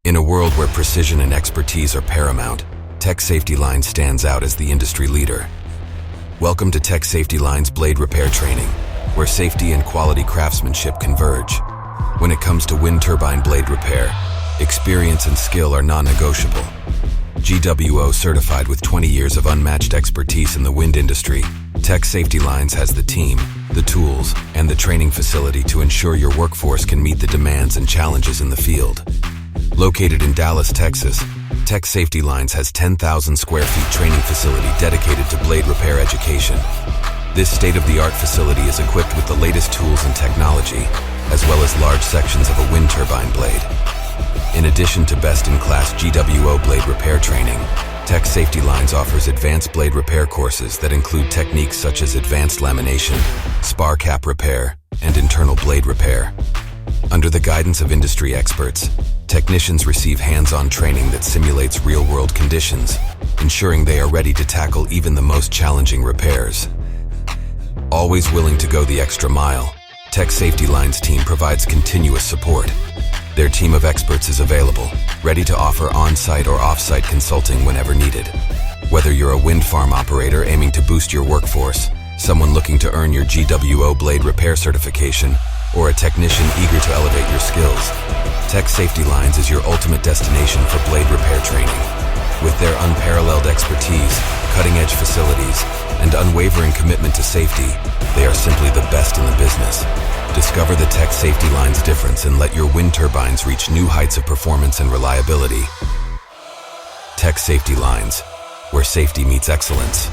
In a world where precision and expertise are paramount, Tech Safety Lines stands out as the industry leader. Welcome to Tech Safety Lines Blade Repair Training, where safety and quality craftsmanship converge. When it comes to wind turbine blade repair, experience and skill are non-negotiable. GWO certified with 20 years of unmatched expertise in the wind industry, Tech Safety Lines has the team, the tools, and the training facility to ensure your workforce can meet the demands and challenges in the field. Located in Dallas, Texas, Tech Safety Lines has 10,000 square feet training facility dedicated to blade repair education. This state-of-the-art facility is equipped with the latest tools and technology, as well as large sections of a wind turbine blade. In addition to best-in-class GWO Blade Repair Training, Tech Safety Lines offers advanced blade repair courses that include techniques such as advanced lamination, spar cap repair, and internal blade repair. Under the guidance of industry experts, technicians receive hands-on training that simulates real-world conditions, ensuring they are ready to tackle even the most challenging repairs. Always willing to go the extra mile, Tech Safety Lines team provides continuous support. Their team of experts is available, ready to offer on-site or off-site consulting whenever needed. Whether you're a wind farm operator aiming to boost your workforce, someone looking to earn your GWO Blade Repair certification, or a technician eager to elevate your skills, Tech Safety Lines is your ultimate destination for blade repair training. With their unparalleled expertise, cutting-edge facilities, and unwavering commitment to safety, they are simply the best in the business. Discover the Tech Safety Lines difference and let your wind turbines reach new heights of performance and reliability. Tech Safety Lines, where safety meets excellence.